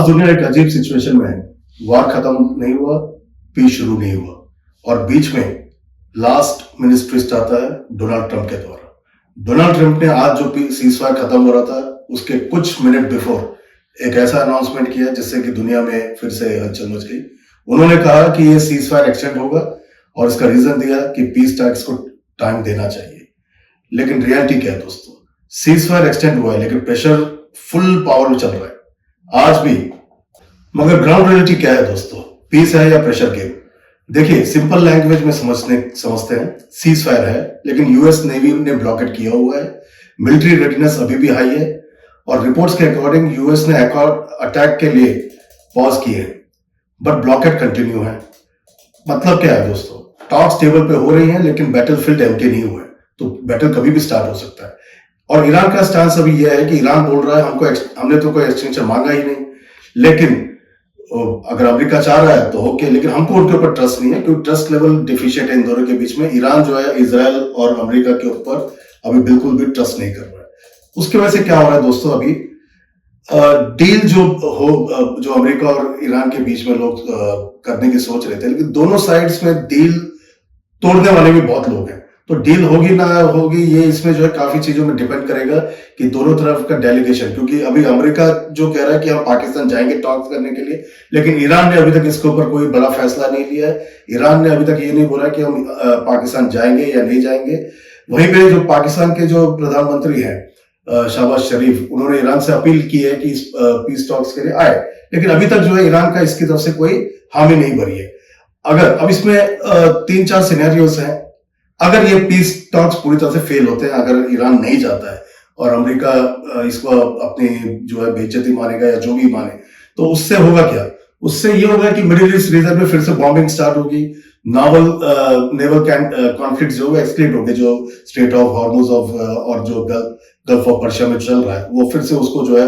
दुनिया एक अजीब सिचुएशन में है। वार खत्म नहीं हुआ, पीस शुरू नहीं हुआ, और बीच में लास्ट मिनट ट्विस्ट आता है डोनाल्ड ट्रंप के द्वारा। डोनाल्ड ट्रंप ने आज जो सीज फायर खत्म हो रहा था उसके कुछ मिनट बिफोर एक ऐसा अनाउंसमेंट किया जिससे कि दुनिया में फिर से हलचल मच गई। उन्होंने कहा कि ये सीज फायर एक्सटेंड होगा और इसका रीजन दिया कि पीस टॉक्स को टाइम देना चाहिए। लेकिन रियलिटी क्या है दोस्तों? सीज फायर एक्सटेंड हुआ है लेकिन प्रेशर फुल पावर में चल रहा है आज भी। मगर ग्राउंड रियलिटी क्या है दोस्तों? पीस है या प्रेशर गेम? देखिए, सिंपल लैंग्वेज में समझते हैं, सीज फायर है लेकिन यूएस नेवी ने ब्लॉकेट किया हुआ है। मिलिट्री रेडीनेस अभी भी हाई है और रिपोर्ट्स के अकॉर्डिंग यूएस ने अटैक के लिए पॉज किए हैं, बट ब्लॉकेट कंटिन्यू है। मतलब क्या है दोस्तों? टॉक्स टेबल पे हो रही हैं लेकिन बैटलफील्ड एम्प्टी नहीं हुआ है, तो बैटल कभी भी स्टार्ट हो सकता है। और ईरान का स्टांस अभी यह है कि ईरान बोल रहा है हमने तो कोई एक्सटेंशन मांगा ही नहीं, लेकिन अगर अमेरिका चाह रहा है तो ओके, लेकिन हमको उनके ऊपर ट्रस्ट नहीं है क्योंकि ट्रस्ट लेवल डिफिशिएंट है इन दोनों के बीच में। ईरान जो है इजराइल और अमेरिका के ऊपर अभी बिल्कुल भी ट्रस्ट नहीं कर रहा है। उसकी वजह से क्या हो रहा है दोस्तों? अभी डील जो अमेरिका और ईरान के बीच में लोग करने की सोच रहे थे, लेकिन दोनों साइड्स में डील तोड़ने वाले भी बहुत लोग हैं। तो डील होगी ना होगी ये इसमें जो है काफी चीजों में डिपेंड करेगा कि दोनों तरफ का डेलीगेशन, क्योंकि अभी अमेरिका जो कह रहा है कि हम पाकिस्तान जाएंगे टॉक्स करने के लिए, लेकिन ईरान ने अभी तक इसके ऊपर कोई बड़ा फैसला नहीं लिया है। ईरान ने अभी तक ये नहीं बोला कि हम पाकिस्तान जाएंगे या नहीं जाएंगे। वहीं पे जो पाकिस्तान के जो प्रधानमंत्री हैं शहबाज शरीफ, उन्होंने ईरान से अपील की है कि पीस टॉक्स के लिए आए, लेकिन अभी तक जो है ईरान का इसकी तरफ से कोई हामी नहीं भरी है। अगर अब इसमें 3-4 सिनेरियोस हैं। अगर ये पीस टॉक्स पूरी तरह से फेल होते हैं, अगर ईरान नहीं जाता है और अमेरिका इसको अपनी जो है बेइज्जती मानेगा या जो भी माने, तो उससे होगा क्या? उससे ये होगा कि मिडिल ईस्ट रीजन में फिर से बॉम्बिंग स्टार्ट होगी, नेवल कॉन्फ्लिक्ट जो है एस्केलेट होंगे, जो स्ट्रेट ऑफ हॉर्मुज और जो गल्फ ऑफ पर्शिया में चल रहा है वो फिर से उसको जो है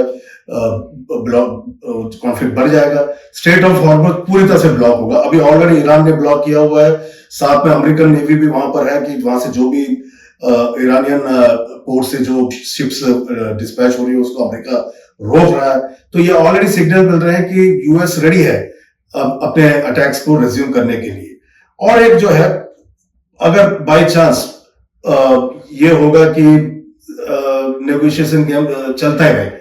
कॉन्फ्लिक्ट बढ़ जाएगा। स्ट्रेट ऑफ हॉर्मुज पूरी तरह से ब्लॉक होगा। अभी ऑलरेडी ईरान ने ब्लॉक किया हुआ है, साथ में अमेरिकन नेवी भी वहां पर है कि वहां से जो भी ईरानियन पोर्ट से जो शिप्स डिस्पैच हो रही है उसको अमेरिका रोक रहा है। तो ये ऑलरेडी सिग्नल मिल रहे हैं कि यूएस रेडी है अपने अटैक्स को रिज्यूम करने के लिए। और एक जो है, अगर बाय चांस ये होगा कि नेगोशिएशन गेम चलता है,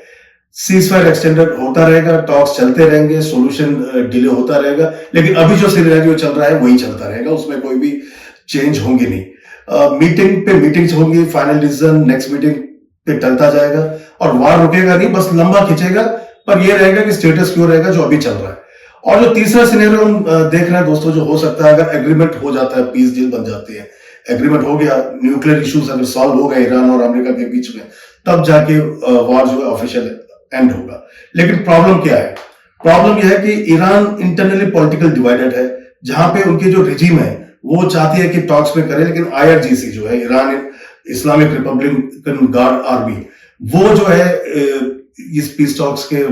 सीज फायर एक्सटेंडेड होता रहेगा, टॉक्स चलते रहेंगे, सॉल्यूशन डिले होता रहेगा, लेकिन अभी जो सिनेरियो चल रहा है वही चलता रहेगा, उसमें कोई भी चेंज होंगे नहीं। मीटिंग पे मीटिंग्स होंगी, फाइनल डिसीजन नेक्स्ट मीटिंग पे टलता जाएगा और वार रुकेगा नहीं, बस लंबा खींचेगा, पर ये रहेगा कि स्टेटस क्यों रहेगा जो अभी चल रहा है। और जो तीसरा सिनेरियो हम देख रहे हैं दोस्तों, जो हो सकता है अगर एग्रीमेंट हो जाता है, पीस डील बन जाती है, एग्रीमेंट हो गया, न्यूक्लियर इश्यूज अगर सॉल्व हो गए ईरान और अमेरिका के बीच में, तब जाके वार जो है ऑफिशियल एंड होगा। लेकिन प्रॉब्लम क्या है? प्रॉब्लम यह है कि ईरान इंटरनली पॉलिटिकल डिवाइडेड है, जहां पे उनकी जो रिजीम है वो चाहती है कि टॉक्स में करे, लेकिन आईआरजीसी जो है, Iran Islamic Republican guard army, वो जो है इस पीस टॉक्स के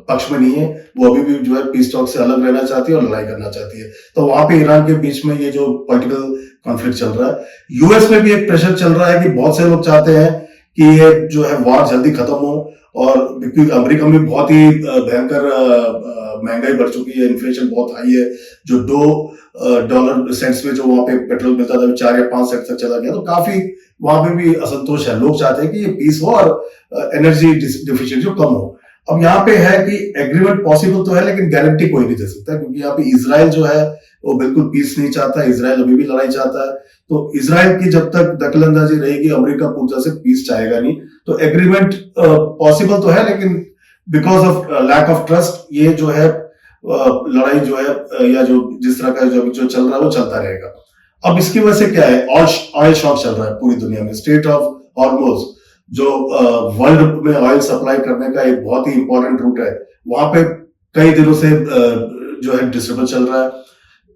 पक्ष में नहीं है। वो अभी भी जो है पीस टॉक्स से अलग रहना चाहती है और लड़ाई करना चाहती है। तो वहां पे ईरान के बीच में ये जो पॉलिटिकल कॉन्फ्लिक्ट चल रहा है, यूएस में भी एक प्रेशर चल रहा है कि बहुत से लोग चाहते हैं कि ये जो है वार जल्दी खत्म हो, और क्योंकि अमेरिका में बहुत ही भयंकर महंगाई बढ़ चुकी है, इन्फ्लेशन बहुत हाई है, जो $2 सेंट्स में जो वहां पे पेट्रोल मिलता था 4 या 5 सेंट तक चला गया, तो काफी वहां पे भी असंतोष है। लोग चाहते हैं कि ये पीस हो और एनर्जी डिफिशिएंसी जो कम हो। अब यहाँ पे है कि एग्रीमेंट पॉसिबल तो है, लेकिन गारंटी कोई नहीं दे सकता, क्योंकि यहाँ पे इजराइल जो है वो बिल्कुल पीस नहीं चाहता, इजराइल अभी भी लड़ाई चाहता है। तो इजराइल की जब तक दखलंदाजी रहेगी, अमेरिका पूरी तरह से पीस चाहेगा नहीं। तो एग्रीमेंट पॉसिबल तो है, लेकिन because of lack of trust ये जो है लड़ाई जो है या जो जिस तरह का जो चल रहा है वो चलता रहेगा। अब इसकी वजह से क्या है? ऑयल शॉक चल रहा है पूरी दुनिया में। स्ट्रेट ऑफ हॉर्मुज जो वर्ल्ड में ऑयल सप्लाई करने का एक बहुत ही इंपॉर्टेंट रूट है, वहां पे कई दिनों से जो है डिस्टर्बेंस चल रहा है।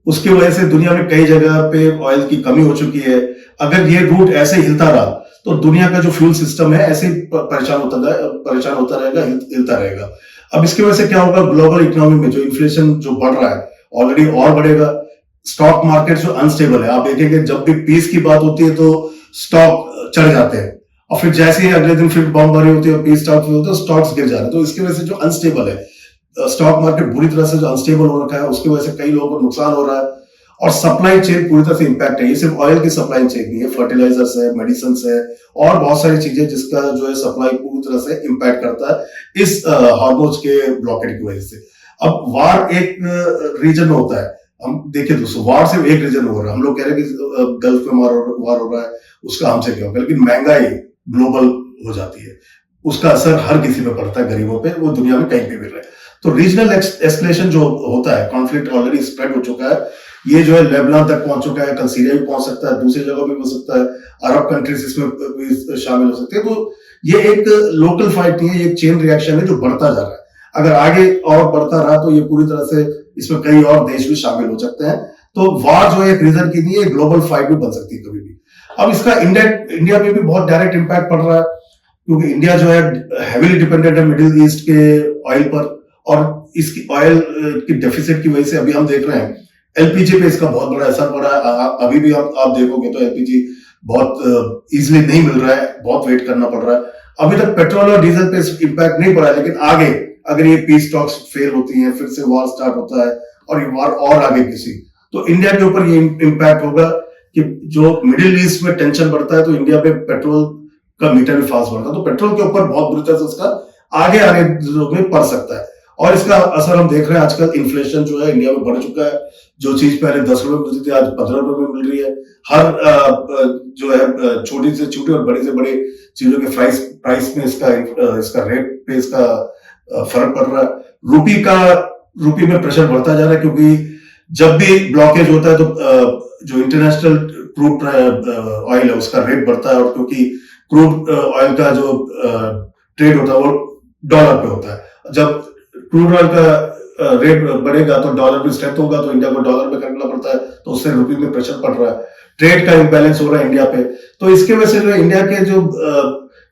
उसकी वजह से दुनिया में कई जगह पे ऑयल की कमी हो चुकी है। अगर ये रूट ऐसे हिलता रहा तो दुनिया का जो फ्यूल सिस्टम है ऐसे परेशान होता रहेगा, हिलता रहेगा। अब इसकी वजह से क्या होगा? ग्लोबल इकोनॉमी में जो इन्फ्लेशन जो बढ़ रहा है ऑलरेडी और बढ़ेगा। स्टॉक मार्केट जो अनस्टेबल है, आप देखेंगे जब भी पीस की बात होती है तो स्टॉक चढ़ जाते हैं, और फिर जैसे ही अगले दिन फिर बमबारी होती है, पीस स्टॉक होते हैं, स्टॉक्स गिर जाते हैं। तो इसकी वजह से जो अनस्टेबल है स्टॉक मार्केट बुरी तरह से जो अनस्टेबल हो रखा है, उसकी वजह से कई लोगों को नुकसान हो रहा है, और सप्लाई चेन पूरी तरह से इंपैक्ट है। ये सिर्फ ऑयल की सप्लाई चेन नहीं है, फर्टिलाइजर्स है, मेडिसिन है, और बहुत सारी चीजें जिसका जो है सप्लाई पूरी तरह से इंपैक्ट करता है इस हार्मोज के ब्लॉकेट की वजह से। अब वार एक रीजन होता है, हम देखिए दोस्तों, वार सिर्फ एक रीजन हो रहा है। हम लोग कह रहे हैं कि गल्फ में वार हो रहा है, उसका हमसे क्या होगा, लेकिन महंगाई ग्लोबल हो जाती है, उसका असर हर किसी पे पड़ता है, गरीबों पे, वो दुनिया में कहीं पे भी रहे। तो रीजनल एस्केलेशन जो होता है, कॉन्फ्लिक्ट ऑलरेडी स्प्रेड हो चुका है, ये जो है लेबनान तक पहुंच चुका है, कल सीरिया भी पहुंच सकता है, दूसरी जगह भी हो सकता है, अरब कंट्रीज इसमें भी शामिल हो सकते हैं। तो ये एक लोकल फाइट नहीं है, ये एक चेन रिएक्शन है जो बढ़ता जा रहा है। अगर आगे और बढ़ता रहा तो ये पूरी तरह से इसमें कई और देश भी शामिल हो सकते हैं। तो वार जो है एक रीजन की नहीं है, ग्लोबल फाइट भी बन सकती है कभी भी। अब इसका इंडिया में भी बहुत डायरेक्ट इंपैक्ट पड़ रहा है, क्योंकि इंडिया जो है हेवीली डिपेंडेंट है मिडिल ईस्ट के ऑयल पर, और इसकी ऑयल की डेफिसिट की वजह से अभी हम देख रहे हैं एलपीजी पे इसका बहुत बड़ा असर पड़ा है। अभी भी आप देखोगे तो एलपीजी बहुत इजीली नहीं मिल रहा है, बहुत वेट करना पड़ रहा है। अभी तक पेट्रोल और डीजल पे इंपैक्ट नहीं पड़ा है, लेकिन आगे अगर ये पीस टॉक्स फेल होती हैं, फिर से वॉर स्टार्ट होता है और ये वॉर और आगे किसी, तो इंडिया के ऊपर ये इंपैक्ट होगा कि जो मिडिल ईस्ट में टेंशन बढ़ता है तो इंडिया पे पेट्रोल का मीटर भी फास्ट बढ़ता है, तो पेट्रोल के ऊपर बहुत बुरी तरह से उसका आगे आने में पड़ सकता है। और इसका असर हम देख रहे हैं, आजकल इन्फ्लेशन जो है इंडिया में बढ़ चुका है। जो चीज पहले 10 रुपए मिलती थी, आज 15 रुपए में मिल रही है। हर जो है छोटी से छोटी और बड़ी से बड़ी चीजों के प्राइस में इसका रेट पे इसका फर्क पड़ रहा है। रूपी में प्रेशर बढ़ता जा रहा है, क्योंकि जब भी ब्लॉकेज होता है तो जो इंटरनेशनल क्रूड ऑयल है उसका रेट बढ़ता है, और क्योंकि क्रूड ऑयल का जो ट्रेड होता है वो डॉलर पे होता है। जब क्रूड ऑयल का रेट बढ़ेगा तो डॉलर भी स्ट्रेंथ होगा, तो इंडिया को डॉलर में खरीदना पड़ता है, तो उससे रुपये में प्रेशर पड़ रहा है, ट्रेड का इम्बैलेंस हो रहा है इंडिया पे। तो इसके वजह से जो इंडिया के जो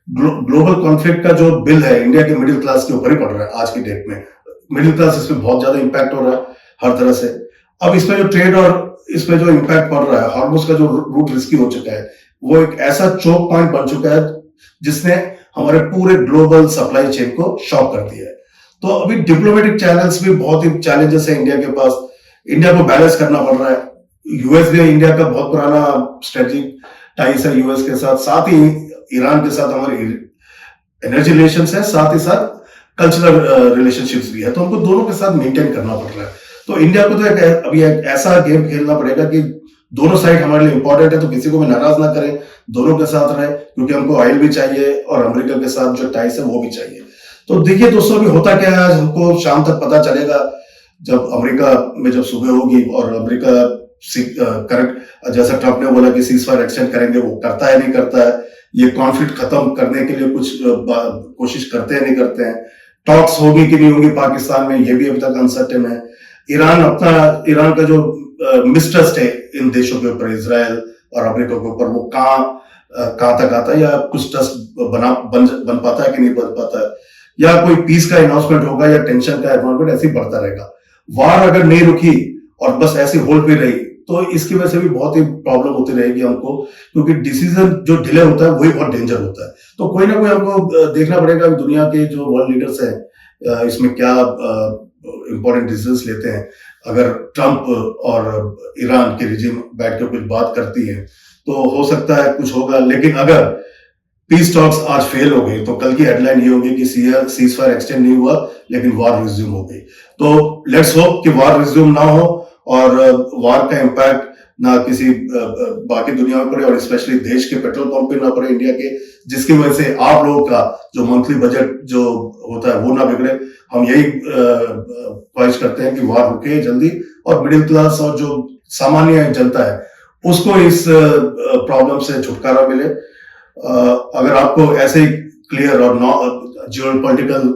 ग्लोबल कॉन्फ्लिक्ट का जो बिल है इंडिया के मिडिल क्लास के ऊपर ही पड़ रहा है। आज की डेट में मिडिल क्लास इसमें बहुत ज्यादा इंपैक्ट हो रहा है हर तरह से। अब इसमें जो ट्रेड और इसमें जो इंपैक्ट पड़ रहा है, हार्मोज का जो रूट रिस्की हो चुका है, वो एक ऐसा चोक पॉइंट बन चुका है जिसने हमारे पूरे ग्लोबल सप्लाई चेन को शॉक कर दिया है। तो अभी डिप्लोमेटिक चैनल्स भी बहुत ही चैलेंजेस है इंडिया के पास, इंडिया को बैलेंस करना पड़ रहा है। यूएस भी इंडिया का बहुत पुराना स्ट्रेटेजिक टाइज है यूएस के साथ, साथ ही ईरान के साथ हमारे एनर्जी रिलेशंस है, साथ ही साथ कल्चरल रिलेशनशिप्स भी है, तो हमको दोनों के साथ मेंटेन करना पड़ रहा है। तो इंडिया को तो अभी एक ऐसा गेम खेलना पड़ेगा कि दोनों साइड हमारे लिए इंपॉर्टेंट है, तो किसी को भी नाराज ना करें, दोनों के साथ रहे, क्योंकि हमको ऑयल भी चाहिए और अमेरिका के साथ जो टाइस है वो भी चाहिए। तो देखिए दोस्तों, अभी होता क्या है, आज हमको शाम तक पता चलेगा, जब अमेरिका में जब सुबह होगी और अमेरिका करेक्ट, जैसा ट्रंप ने बोला कि सीज फायर एक्सटेंड करेंगे, वो करता है नहीं करता है, ये कॉन्फ्लिक्ट खत्म करने के लिए कुछ कोशिश करते हैं नहीं करते हैं, टॉक्स होगी कि नहीं होगी पाकिस्तान में, ये भी अभी तक अनसर्टेन है। ईरान का जो मिसट्रस्ट है इन देशों के ऊपर, इजराइल और अमेरिका के ऊपर, वो कहां तक आता है, या कुछ ट्रस्ट बन पाता है कि नहीं बन पाता है, या कोई पीस का अनाउंसमेंट होगा, या टेंशन का एनवायरमेंट ऐसे ही बढ़ता रहेगा। वार अगर नहीं रुकी और बस ऐसी होल्ड पे रही तो इसकी वजह से भी बहुत ही प्रॉब्लम होती रहेगी हमको, क्योंकि डिसीजन जो डिले होता है वही बहुत डेंजर होता है। तो कोई ना कोई हमको देखना पड़ेगा दुनिया के जो वर्ल्ड लीडर्स हैं इसमें क्या इंपॉर्टेंट डिसीजंस लेते हैं। अगर ट्रंप और ईरान की रिजिम बैठ कर कुछ बात करती है तो हो सकता है कुछ होगा, लेकिन अगर पीस टॉक्स आज फेल हो गई तो कल की हेडलाइन ये होगी कि सीज फायर एक्सटेंड नहीं हुआ लेकिन वार रिज्यूम हो गई। तो लेट्स होप कि वार रिज्यूम ना हो और वार का इंपैक्ट ना किसी बाकी दुनिया में पड़े, और स्पेशली देश के पेट्रोल पंप पे ना पड़े इंडिया के, जिसकी वजह से आप लोगों का जो मंथली बजट जो होता है वो ना बिगड़े। हम यही ख्वाहिश करते हैं कि वार रुके जल्दी और मिडिल क्लास और जो सामान्य जनता है उसको इस प्रॉब्लम से छुटकारा मिले। अगर आपको ऐसे क्लियर और जियो पॉलिटिकल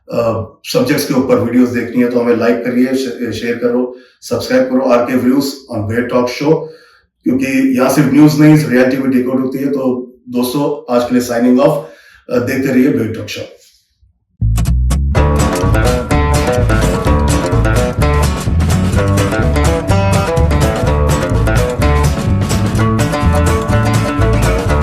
सब्जेक्ट्स के ऊपर वीडियोस देखनी है तो हमें लाइक करिए, शेयर करो, सब्सक्राइब करो आरके व्यूज ऑन वेट टॉक शो, क्योंकि यहाँ सिर्फ न्यूज नहीं रियलिटी भी डिकोड होती है। तो दोस्तों आज के लिए साइनिंग ऑफ, देखते रहिए वेट टॉक शो।